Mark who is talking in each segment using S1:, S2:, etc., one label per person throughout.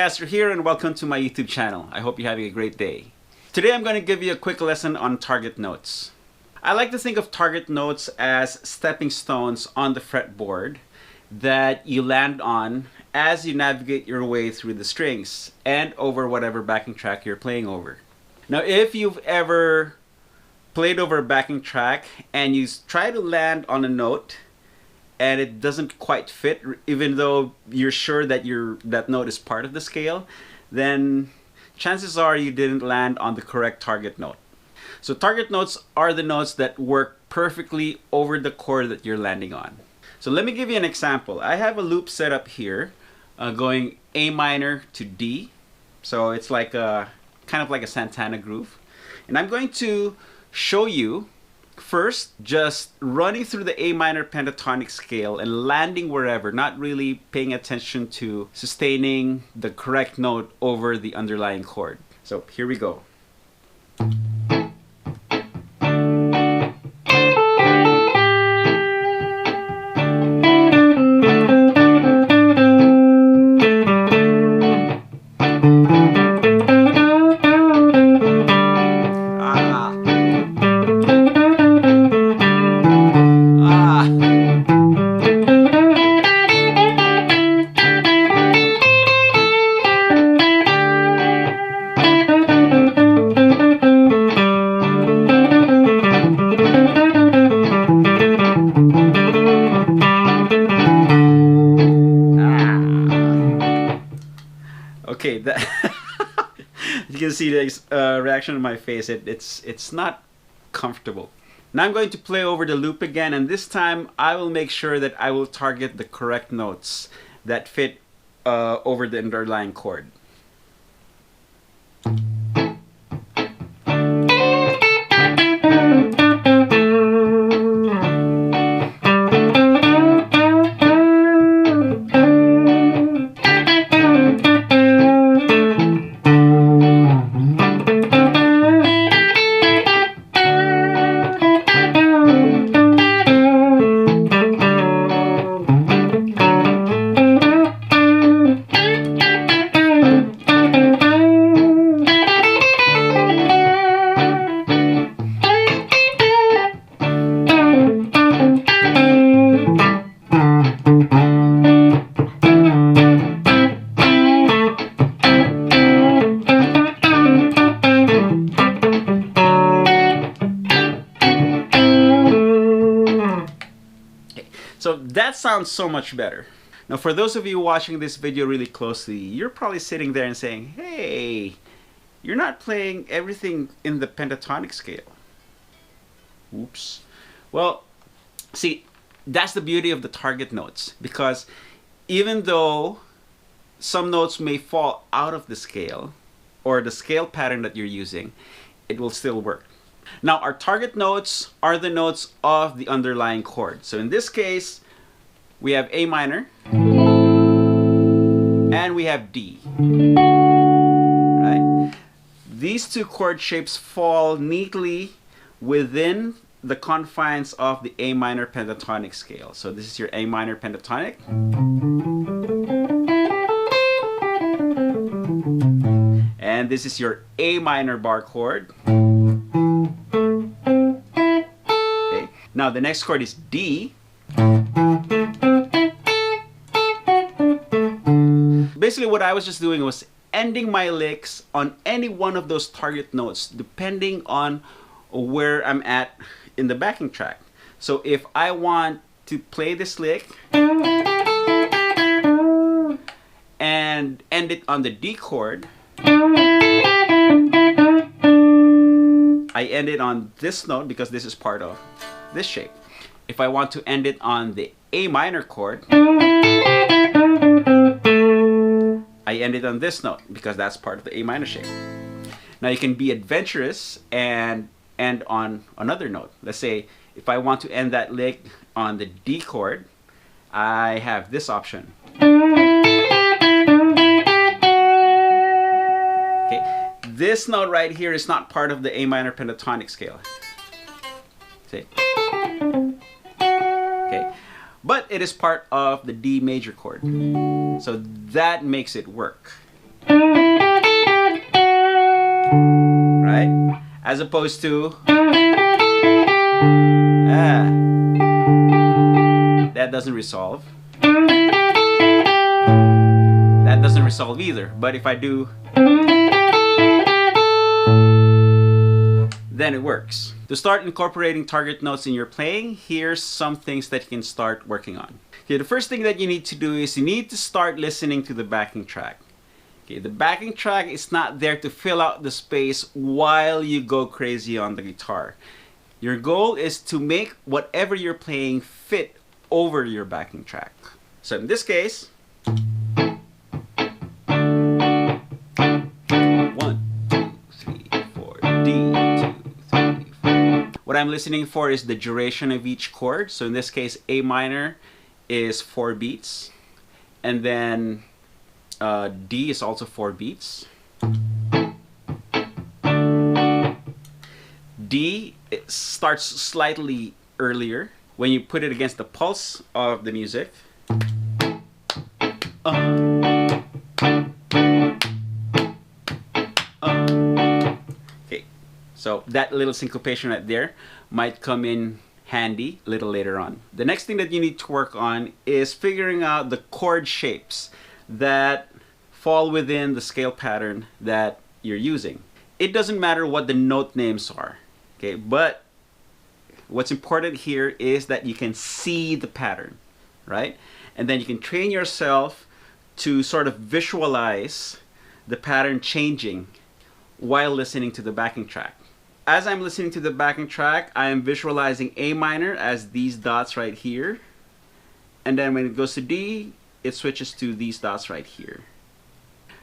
S1: Podcaster here, and welcome to my YouTube channel. I hope you're having a great day. Today I'm going to give you a quick lesson on target notes. I like to think of target notes as stepping stones on the fretboard that you land on as you navigate your way through the strings and over whatever backing track you're playing over. Now, if you've ever played over a backing track and you try to land on a note and it doesn't quite fit, even though you're sure that that note is part of the scale, then chances are you didn't land on the correct target note. So target notes are the notes that work perfectly over the chord that you're landing on. So let me give you an example. I have a loop set up here going A minor to D. So it's like kind of like a Santana groove. And I'm going to show you first just running through the A minor pentatonic scale and landing wherever, not really paying attention to sustaining the correct note over the underlying chord. So here we go. Okay, that you can see the reaction on my face. It's not comfortable. Now I'm going to play over the loop again, and this time I will make sure that I will target the correct notes that fit over the underlying chord. So that sounds so much better. Now, for those of you watching this video really closely, you're probably sitting there and saying, hey, you're not playing everything in the pentatonic scale. Oops. Well, see, that's the beauty of the target notes, because even though some notes may fall out of the scale or the scale pattern that you're using, it will still work. Now, our target notes are the notes of the underlying chord. So in this case, we have A minor and we have D. Right? These two chord shapes fall neatly within the confines of the A minor pentatonic scale. So this is your A minor pentatonic. And this is your A minor bar chord. Now the next chord is D. Basically what I was just doing was ending my licks on any one of those target notes depending on where I'm at in the backing track. So if I want to play this lick and end it on the D chord, I end it on this note because this is part of this shape. If I want to end it on the A minor chord, I end it on this note because that's part of the A minor shape. Now you can be adventurous and end on another note. Let's say if I want to end that lick on the D chord, I have this option. Okay, this note right here is not part of the A minor pentatonic scale. See? Okay, but it is part of the D major chord. So that makes it work. as opposed to that doesn't resolve. That doesn't resolve either. But if I do, then it works. To start incorporating target notes in your playing, here's some things that you can start working on. Okay, the first thing that you need to do is you need to start listening to the backing track. Okay, the backing track is not there to fill out the space while you go crazy on the guitar. Your goal is to make whatever you're playing fit over your backing track. So in this case, 1, 2, 3, 4, D, 2, 3, 4. What I'm listening for is the duration of each chord. So in this case, A minor is 4 beats, and then D is also 4 beats. D, it starts slightly earlier when you put it against the pulse of the music. Okay, so that little syncopation right there might come in handy a little later on. The next thing that you need to work on is figuring out the chord shapes that fall within the scale pattern that you're using. It doesn't matter what the note names are, okay, but what's important here is that you can see the pattern, right? And then you can train yourself to sort of visualize the pattern changing while listening to the backing track. As I'm listening to the backing track, I am visualizing A minor as these dots right here. And then when it goes to D, it switches to these dots right here.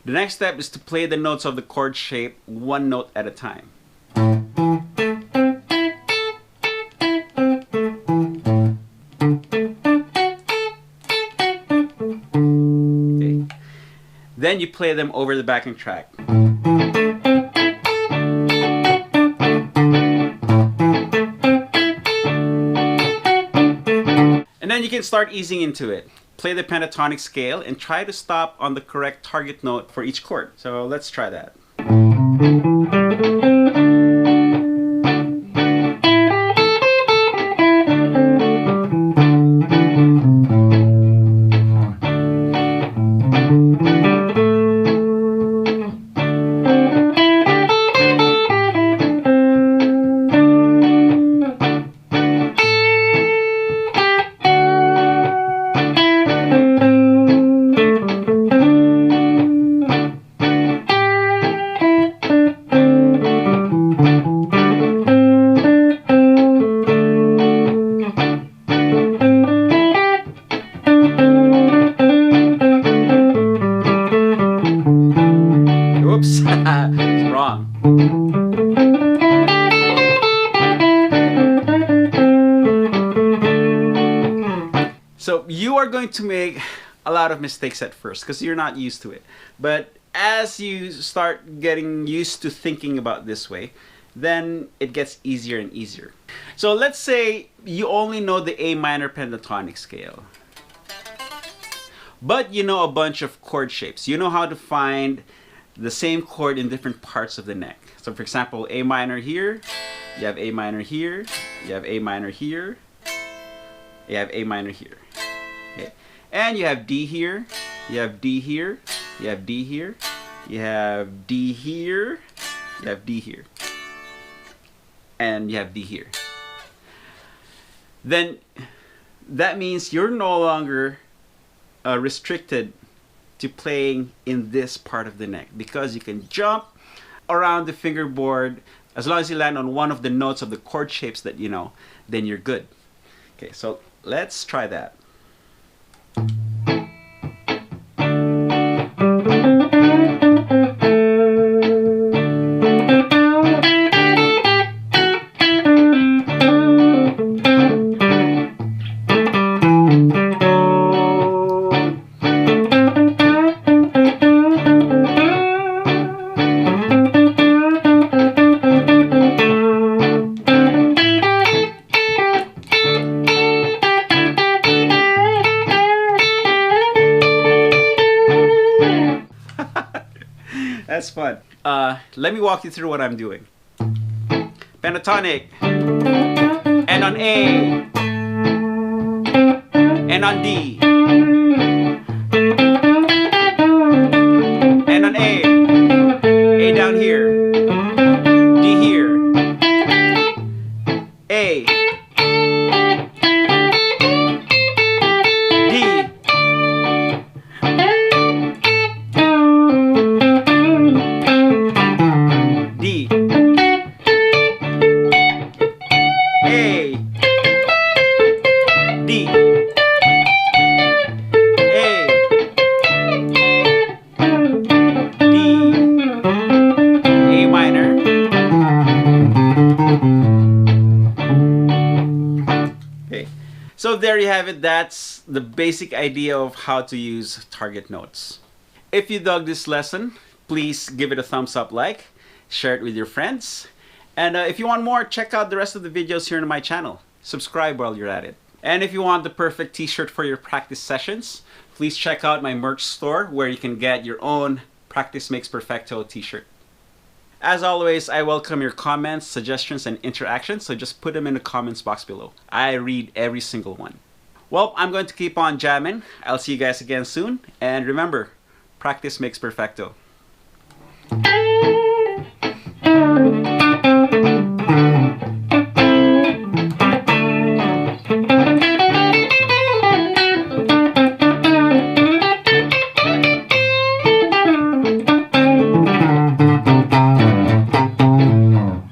S1: The next step is to play the notes of the chord shape one note at a time. Okay. Then you play them over the backing track. And then you can start easing into it. Play the pentatonic scale and try to stop on the correct target note for each chord. So let's try that. Oops, it's wrong. So you are going to make a lot of mistakes at first because you're not used to it. But as you start getting used to thinking about this way, then it gets easier and easier. So let's say you only know the A minor pentatonic scale, but you know a bunch of chord shapes. You know how to find the same chord in different parts of the neck. So for example, A minor here, you have A minor here, you have A minor here, you have A minor here. Okay. And you have D here, you have D here, you have D here, you have D here, you have D here, and you have D here. Then that means you're no longer restricted to playing in this part of the neck, because you can jump around the fingerboard as long as you land on one of the notes of the chord shapes that you know, then you're good. Okay, so let's try that. That's fun. Let me walk you through what I'm doing. pentatonic, and on A, and on D, and on A down here, D here, A, D, D, A, D, A, D, A minor, okay. So there you have it. That's the basic idea of how to use target notes. If you dug this lesson, please give it a thumbs up, like, share it with your friends. And if you want more, check out the rest of the videos here on my channel. Subscribe while you're at it. And if you want the perfect t-shirt for your practice sessions, please check out my merch store where you can get your own Practice Makes Perfecto t-shirt. As always, I welcome your comments, suggestions, and interactions, so just put them in the comments box below. I read every single one. Well, I'm going to keep on jamming. I'll see you guys again soon. And remember, practice makes perfecto.